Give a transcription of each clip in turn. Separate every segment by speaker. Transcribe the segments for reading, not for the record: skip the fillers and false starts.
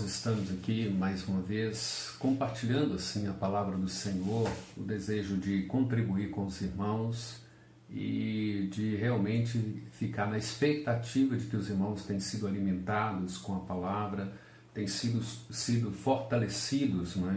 Speaker 1: nós estamos aqui mais uma vez compartilhando assim a palavra do Senhor, o desejo de contribuir com os irmãos e de realmente ficar na expectativa de que os irmãos têm sido alimentados com a palavra, têm sido fortalecidos, não é,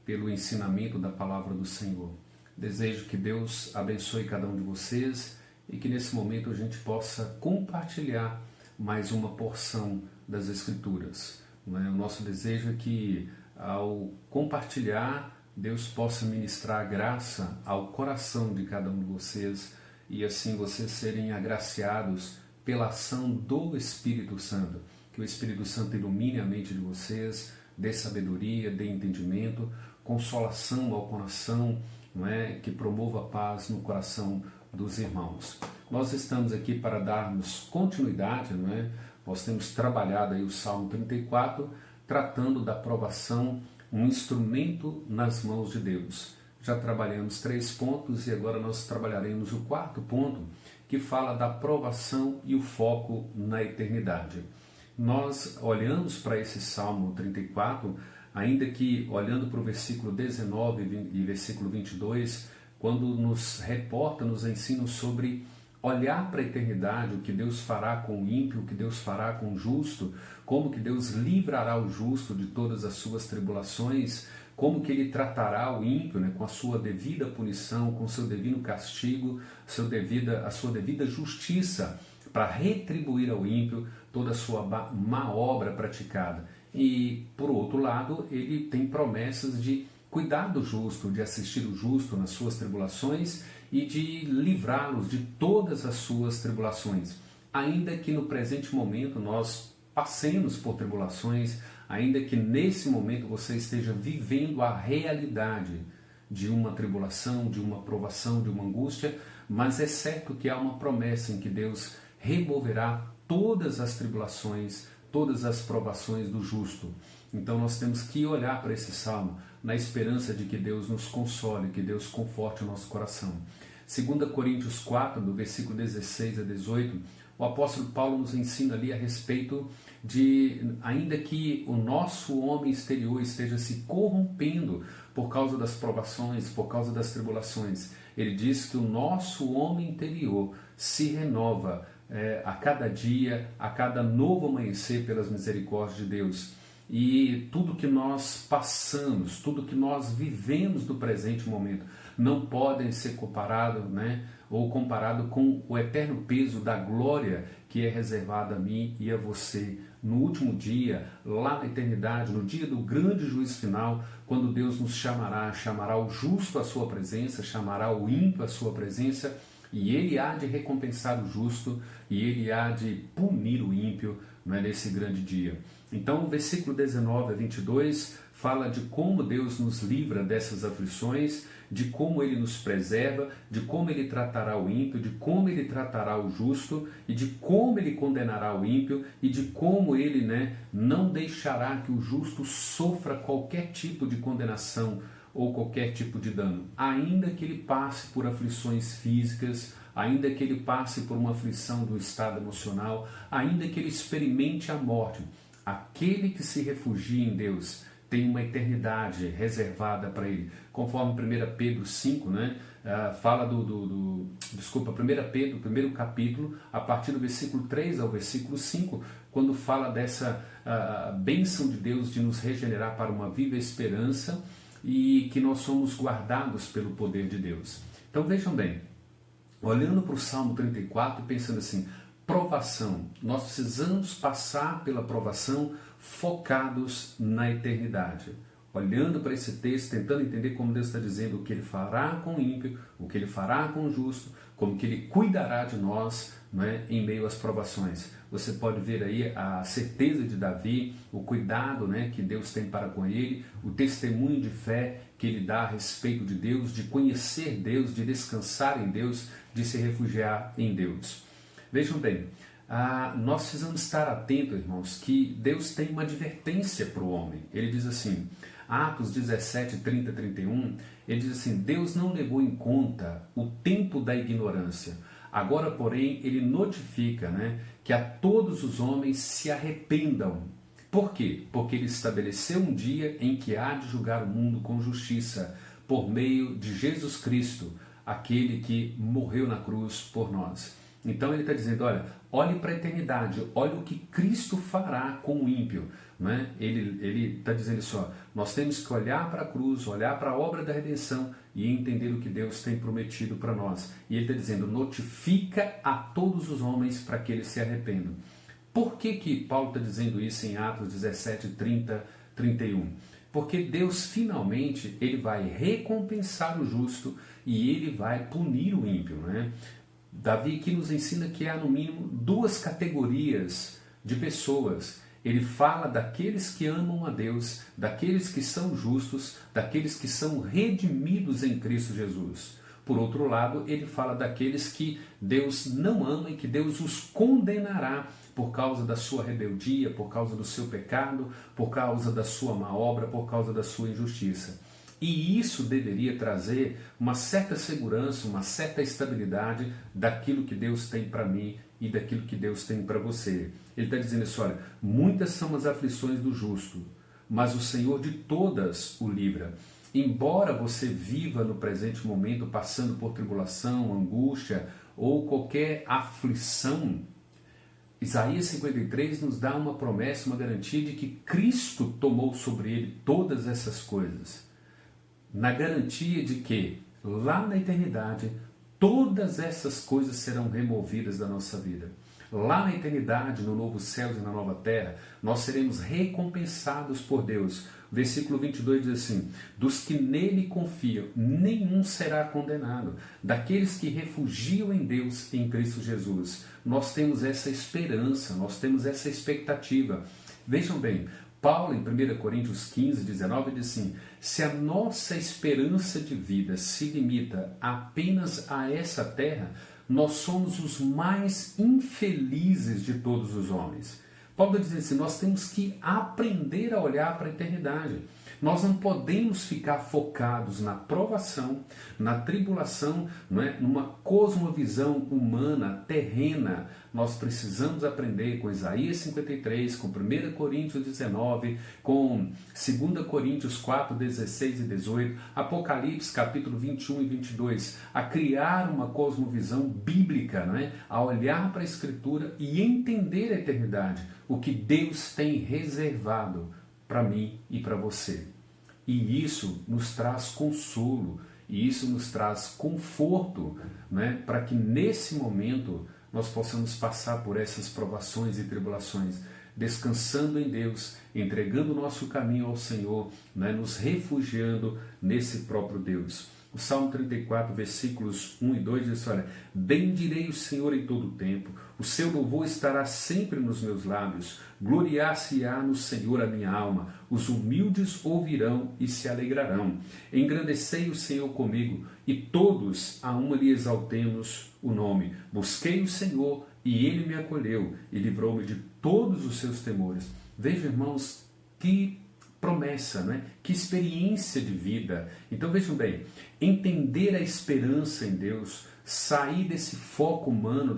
Speaker 1: pelo ensinamento da palavra do Senhor. Desejo que Deus abençoe cada um de vocês e que nesse momento a gente possa compartilhar mais uma porção das Escrituras. Não é? O nosso desejo é que, ao compartilhar, Deus possa ministrar graça ao coração de cada um de vocês e assim vocês serem agraciados pela ação do Espírito Santo. Que o Espírito Santo ilumine a mente de vocês, dê sabedoria, dê entendimento, consolação ao coração, não é? Que promova a paz no coração dos irmãos. Nós estamos aqui para darmos continuidade, não é? Nós temos trabalhado aí o Salmo 34, tratando da provação, um instrumento nas mãos de Deus. Já trabalhamos 3 pontos e agora nós trabalharemos o 4º ponto, que fala da provação e o foco na eternidade. Nós olhamos para esse Salmo 34, ainda que olhando para o versículo 19 e versículo 22, quando nos reporta, nos ensina sobre olhar para a eternidade, o que Deus fará com o ímpio, o que Deus fará com o justo, como que Deus livrará o justo de todas as suas tribulações, como que Ele tratará o ímpio, né, com a sua devida punição, com o seu devido castigo, a sua devida justiça, para retribuir ao ímpio toda a sua má obra praticada. E, por outro lado, Ele tem promessas de cuidar do justo, de assistir o justo nas suas tribulações e de livrá-los de todas as suas tribulações. Ainda que no presente momento nós passemos por tribulações, ainda que nesse momento você esteja vivendo a realidade de uma tribulação, de uma provação, de uma angústia, mas é certo que há uma promessa em que Deus removerá todas as tribulações, todas as provações do justo. Então nós temos que olhar para esse salmo na esperança de que Deus nos console, que Deus conforte o nosso coração. 2 Coríntios 4, do versículo 16 a 18, o apóstolo Paulo nos ensina ali a respeito de, ainda que o nosso homem exterior esteja se corrompendo por causa das provações, por causa das tribulações, ele diz que o nosso homem interior se renova a cada dia, a cada novo amanhecer pelas misericórdias de Deus. E tudo que nós passamos, tudo que nós vivemos do presente momento, não podem ser comparado, ou comparado com o eterno peso da glória que é reservada a mim e a você no último dia, lá na eternidade, no dia do grande juízo final, quando Deus nos chamará o justo à sua presença, chamará o ímpio à sua presença, e Ele há de recompensar o justo e Ele há de punir o ímpio, nesse grande dia. Então o versículo 19 a 22 fala de como Deus nos livra dessas aflições, de como Ele nos preserva, de como Ele tratará o ímpio, de como Ele tratará o justo e de como Ele condenará o ímpio e de como Ele não deixará que o justo sofra qualquer tipo de condenação ou qualquer tipo de dano, ainda que ele passe por aflições físicas, ainda que ele passe por uma aflição do estado emocional, ainda que ele experimente a morte. Aquele que se refugia em Deus tem uma eternidade reservada para ele. Conforme 1 Pedro 5, fala 1 Pedro, primeiro capítulo, a partir do versículo 3 ao versículo 5, quando fala dessa bênção de Deus de nos regenerar para uma viva esperança e que nós somos guardados pelo poder de Deus. Então vejam bem, olhando para o Salmo 34 e pensando assim, provação, nós precisamos passar pela provação focados na eternidade. Olhando para esse texto, tentando entender como Deus está dizendo o que Ele fará com o ímpio, o que Ele fará com o justo, como que Ele cuidará de nós em meio às provações. Você pode ver aí a certeza de Davi, o cuidado que Deus tem para com ele, o testemunho de fé que ele dá a respeito de Deus, de conhecer Deus, de descansar em Deus, de se refugiar em Deus. Vejam bem, nós precisamos estar atentos, irmãos, que Deus tem uma advertência para o homem. Ele diz assim, Atos 17, 30, 31, ele diz assim, Deus não levou em conta o tempo da ignorância. Agora, porém, ele notifica que a todos os homens se arrependam. Por quê? Porque ele estabeleceu um dia em que há de julgar o mundo com justiça, por meio de Jesus Cristo, aquele que morreu na cruz por nós. Então ele está dizendo, olha, olhe para a eternidade, olhe o que Cristo fará com o ímpio. Né? Ele está dizendo só, nós temos que olhar para a cruz, olhar para a obra da redenção e entender o que Deus tem prometido para nós. E ele está dizendo, notifica a todos os homens para que eles se arrependam. Por que Paulo está dizendo isso em Atos 17, 30, 31? Porque Deus finalmente ele vai recompensar o justo e ele vai punir o ímpio. Né? Davi aqui nos ensina que há no mínimo duas categorias de pessoas. Ele fala daqueles que amam a Deus, daqueles que são justos, daqueles que são redimidos em Cristo Jesus. Por outro lado, ele fala daqueles que Deus não ama e que Deus os condenará por causa da sua rebeldia, por causa do seu pecado, por causa da sua má obra, por causa da sua injustiça. E isso deveria trazer uma certa segurança, uma certa estabilidade daquilo que Deus tem para mim e daquilo que Deus tem para você. Ele está dizendo assim, olha, muitas são as aflições do justo, mas o Senhor de todas o livra. Embora você viva no presente momento passando por tribulação, angústia ou qualquer aflição, Isaías 53 nos dá uma promessa, uma garantia de que Cristo tomou sobre ele todas essas coisas. Na garantia de que, lá na eternidade, todas essas coisas serão removidas da nossa vida. Lá na eternidade, no novo céu e na nova terra, nós seremos recompensados por Deus. O versículo 22 diz assim, dos que nele confiam, nenhum será condenado. Daqueles que refugiam em Deus, em Cristo Jesus. Nós temos essa esperança, nós temos essa expectativa. Vejam bem, Paulo, em 1 Coríntios 15, 19, diz assim, se a nossa esperança de vida se limita apenas a essa terra, nós somos os mais infelizes de todos os homens. Paulo diz assim, nós temos que aprender a olhar para a eternidade. Nós não podemos ficar focados na provação, na tribulação, não é? Numa cosmovisão humana, terrena. Nós precisamos aprender com Isaías 53, com 1 Coríntios 19, com 2 Coríntios 4, 16 e 18, Apocalipse capítulo 21 e 22, a criar uma cosmovisão bíblica, não é? A olhar para a Escritura e entender a eternidade, o que Deus tem reservado para mim e para você. E isso nos traz consolo, e isso nos traz conforto, né? Para que nesse momento nós possamos passar por essas provações e tribulações, descansando em Deus, entregando o nosso caminho ao Senhor, né? Nos refugiando nesse próprio Deus. O Salmo 34, versículos 1 e 2 diz, olha, bendirei o Senhor em todo o tempo, o seu louvor estará sempre nos meus lábios, gloriar-se-á no Senhor a minha alma, os humildes ouvirão e se alegrarão. Engrandecei o Senhor comigo, e todos a uma lhe exaltemos o nome. Busquei o Senhor, e ele me acolheu, e livrou-me de todos os seus temores. Vejam, irmãos, que promessa, né? Que experiência de vida. Então vejam bem, entender a esperança em Deus, sair desse foco humano,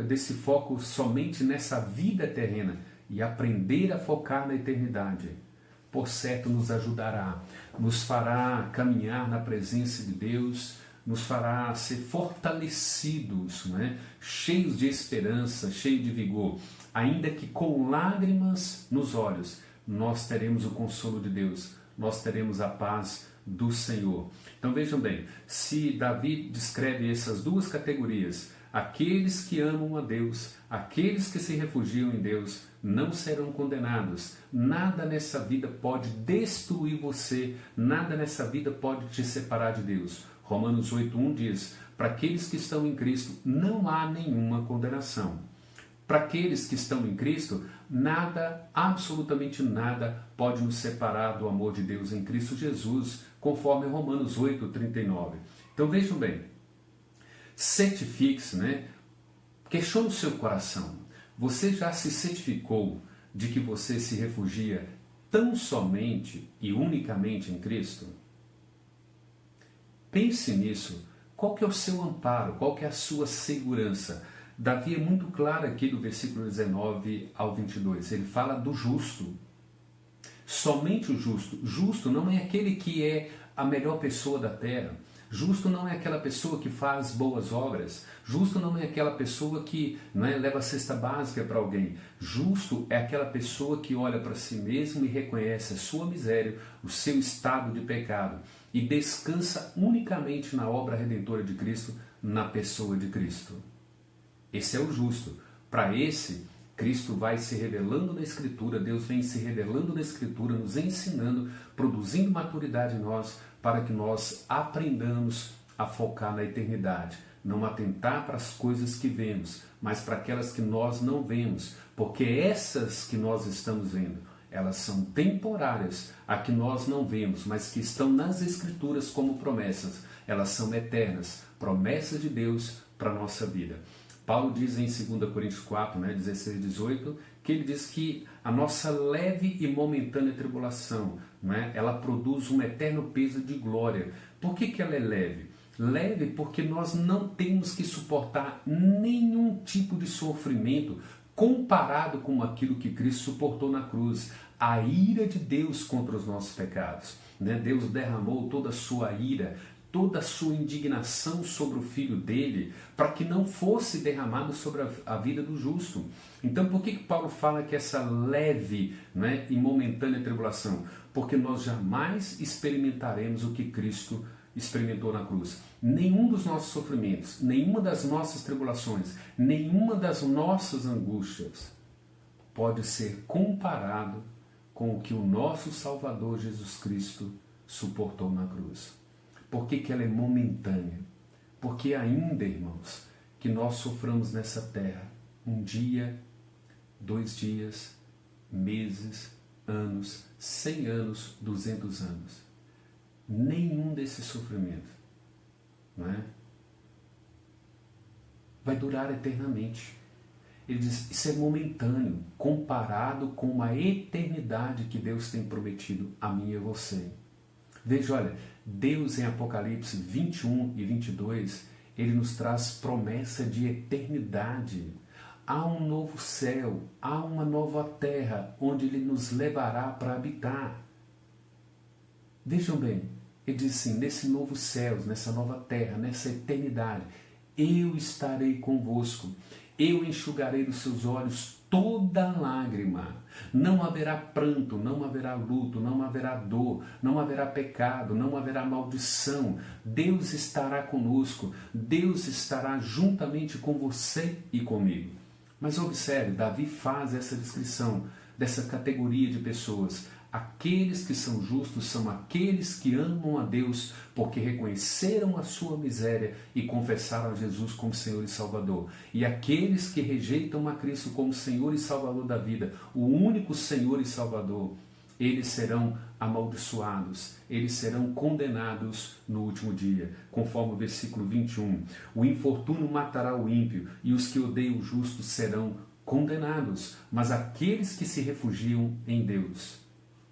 Speaker 1: desse foco somente nessa vida terrena e aprender a focar na eternidade, por certo nos ajudará, nos fará caminhar na presença de Deus, nos fará ser fortalecidos, né? Cheios de esperança, cheios de vigor, ainda que com lágrimas nos olhos, nós teremos o consolo de Deus, nós teremos a paz do Senhor. Então vejam bem, se Davi descreve essas duas categorias, aqueles que amam a Deus, aqueles que se refugiam em Deus, não serão condenados. Nada nessa vida pode destruir você, nada nessa vida pode te separar de Deus. Romanos 8:1 diz, para aqueles que estão em Cristo, não há nenhuma condenação. Para aqueles que estão em Cristo, nada, absolutamente nada, pode nos separar do amor de Deus em Cristo Jesus, conforme Romanos 8:39. Então vejam bem, certifique-se, né? Questione o seu coração. Você já se certificou de que você se refugia tão somente e unicamente em Cristo? Pense nisso. Qual que é o seu amparo? Qual que é a sua segurança? Davi é muito claro aqui do versículo 19 ao 22. Ele fala do justo. Somente o justo. Justo não é aquele que é a melhor pessoa da terra. Justo não é aquela pessoa que faz boas obras. Justo não é aquela pessoa que leva a cesta básica para alguém. Justo é aquela pessoa que olha para si mesmo e reconhece a sua miséria, o seu estado de pecado e descansa unicamente na obra redentora de Cristo, na pessoa de Cristo. Esse é o justo. Para esse, Cristo vai se revelando na Escritura, Deus vem se revelando na Escritura, nos ensinando, produzindo maturidade em nós, para que nós aprendamos a focar na eternidade, não atentar para as coisas que vemos, mas para aquelas que nós não vemos, porque essas que nós estamos vendo, elas são temporárias, a que nós não vemos, mas que estão nas Escrituras como promessas, elas são eternas, promessas de Deus para a nossa vida. Paulo diz em 2 Coríntios 4, 16 e 18, que ele diz que a nossa leve e momentânea tribulação, ela produz um eterno peso de glória. Por que ela é leve? Leve porque nós não temos que suportar nenhum tipo de sofrimento comparado com aquilo que Cristo suportou na cruz. A ira de Deus contra os nossos pecados. Deus derramou toda a sua ira, toda a sua indignação sobre o Filho dele, para que não fosse derramado sobre a vida do justo. Então, por que Paulo fala que essa leve e momentânea tribulação? Porque nós jamais experimentaremos o que Cristo experimentou na cruz. Nenhum dos nossos sofrimentos, nenhuma das nossas tribulações, nenhuma das nossas angústias pode ser comparado com o que o nosso Salvador Jesus Cristo suportou na cruz. Por que ela é momentânea? Porque ainda, irmãos, que nós soframos nessa terra um dia, 2 dias, meses, anos, 100 anos, 200 anos. Nenhum desses sofrimentos vai durar eternamente. Ele diz, isso é momentâneo, comparado com uma eternidade que Deus tem prometido a mim e a você. Veja, olha, Deus em Apocalipse 21 e 22, ele nos traz promessa de eternidade. Há um novo céu, há uma nova terra, onde ele nos levará para habitar. Vejam bem, ele diz assim, nesse novo céu, nessa nova terra, nessa eternidade, eu estarei convosco, eu enxugarei dos seus olhos toda lágrima. Não haverá pranto, não haverá luto, não haverá dor, não haverá pecado, não haverá maldição. Deus estará conosco, Deus estará juntamente com você e comigo. Mas observe, Davi faz essa descrição dessa categoria de pessoas. Aqueles que são justos são aqueles que amam a Deus porque reconheceram a sua miséria e confessaram a Jesus como Senhor e Salvador. E aqueles que rejeitam a Cristo como Senhor e Salvador da vida, o único Senhor e Salvador, eles serão amaldiçoados, eles serão condenados no último dia. Conforme o versículo 21, o infortúnio matará o ímpio e os que odeiam o justo serão condenados. Mas aqueles que se refugiam em Deus,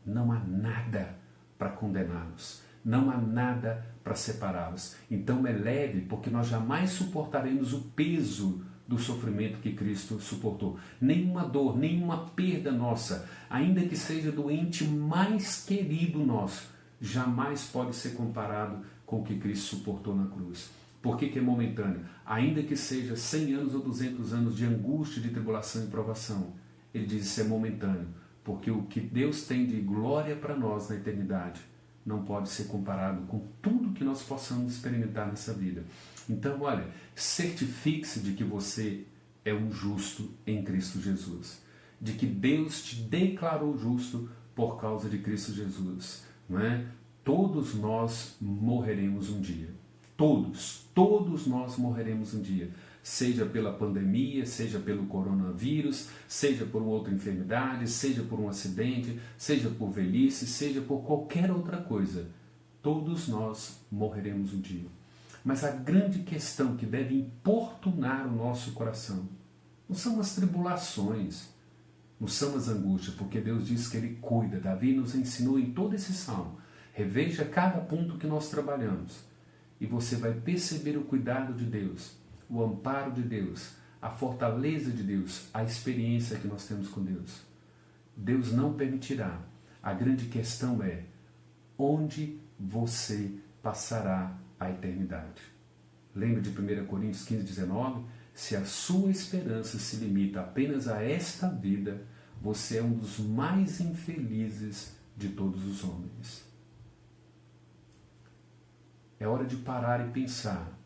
Speaker 1: não há nada para condená-los, não há nada para separá-los. Então é leve, porque nós jamais suportaremos o peso do sofrimento que Cristo suportou. Nenhuma dor, nenhuma perda nossa, ainda que seja do ente mais querido nosso, jamais pode ser comparado com o que Cristo suportou na cruz. Por que é momentâneo? Ainda que seja 100 anos ou 200 anos de angústia, de tribulação e provação, ele diz isso é momentâneo. Porque o que Deus tem de glória para nós na eternidade não pode ser comparado com tudo que nós possamos experimentar nessa vida. Então, olha, certifique-se de que você é um justo em Cristo Jesus. De que Deus te declarou justo por causa de Cristo Jesus. Todos nós morreremos um dia. Todos nós morreremos um dia. Seja pela pandemia, seja pelo coronavírus, seja por outra enfermidade, seja por um acidente, seja por velhice, seja por qualquer outra coisa. Todos nós morreremos um dia. Mas a grande questão que deve importunar o nosso coração não são as tribulações, não são as angústias, porque Deus diz que Ele cuida. Davi nos ensinou em todo esse salmo. Reveja cada ponto que nós trabalhamos e você vai perceber o cuidado de Deus, o amparo de Deus, a fortaleza de Deus, a experiência que nós temos com Deus. Deus não permitirá. A grande questão é onde você passará a eternidade. Lembra de 1 Coríntios 15, 19? Se a sua esperança se limita apenas a esta vida, você é um dos mais infelizes de todos os homens. É hora de parar e pensar,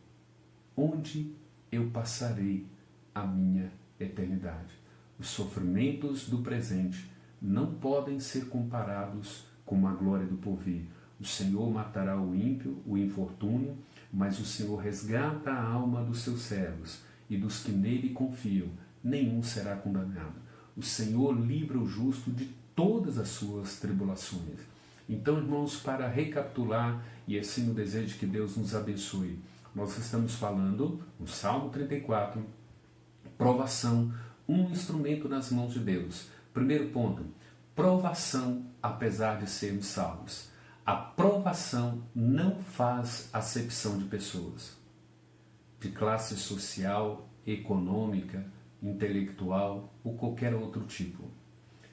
Speaker 1: onde eu passarei a minha eternidade? Os sofrimentos do presente não podem ser comparados com a glória do porvir. O Senhor matará o ímpio, o infortúnio, mas o Senhor resgata a alma dos seus servos, e dos que nele confiam, nenhum será condenado. O Senhor livra o justo de todas as suas tribulações. Então, irmãos, para recapitular, e assim no desejo que Deus nos abençoe, nós estamos falando, no Salmo 34, provação, um instrumento nas mãos de Deus. Primeiro ponto, provação apesar de sermos salvos. A provação não faz acepção de pessoas, de classe social, econômica, intelectual ou qualquer outro tipo.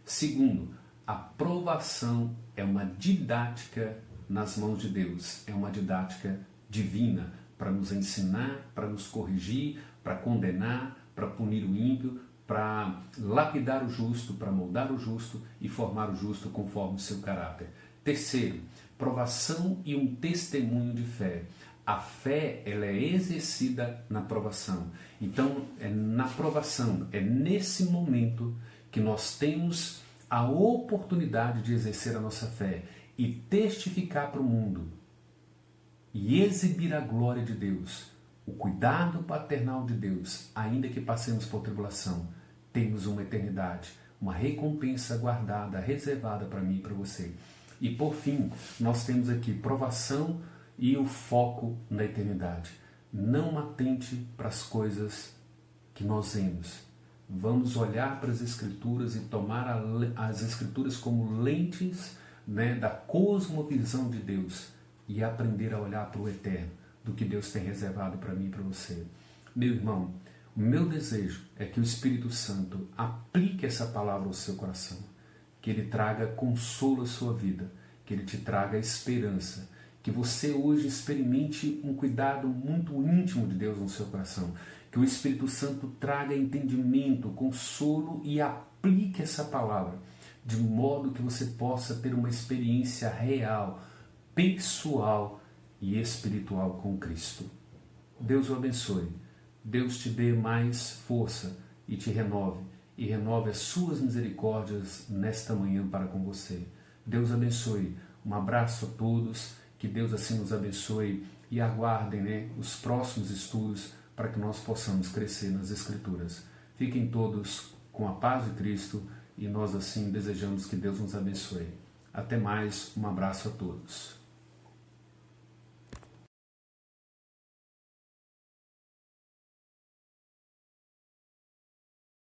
Speaker 1: Segundo, a provação é uma didática nas mãos de Deus, é uma didática divina para nos ensinar, para nos corrigir, para condenar, para punir o ímpio, para lapidar o justo, para moldar o justo e formar o justo conforme o seu caráter. Terceiro, provação e um testemunho de fé. A fé, ela é exercida na provação. Então, é na provação, é nesse momento que nós temos a oportunidade de exercer a nossa fé e testificar para o mundo e exibir a glória de Deus, o cuidado paternal de Deus, ainda que passemos por tribulação, temos uma eternidade, uma recompensa guardada, reservada para mim e para você. E por fim, nós temos aqui provação e o foco na eternidade. Não atente para as coisas que nós vemos. Vamos olhar para as Escrituras e tomar as Escrituras como lentes, da cosmovisão de Deus e aprender a olhar para o eterno, do que Deus tem reservado para mim e para você. Meu irmão, o meu desejo é que o Espírito Santo aplique essa palavra ao seu coração, que ele traga consolo à sua vida, que ele te traga esperança, que você hoje experimente um cuidado muito íntimo de Deus no seu coração, que o Espírito Santo traga entendimento, consolo e aplique essa palavra, de modo que você possa ter uma experiência real, pessoal e espiritual com Cristo. Deus o abençoe. Deus te dê mais força e te renove. E renove as suas misericórdias nesta manhã para com você. Deus abençoe. Um abraço a todos. Que Deus assim nos abençoe. E aguardem os próximos estudos para que nós possamos crescer nas Escrituras. Fiquem todos com a paz de Cristo e nós assim desejamos que Deus nos abençoe. Até mais. Um abraço a todos.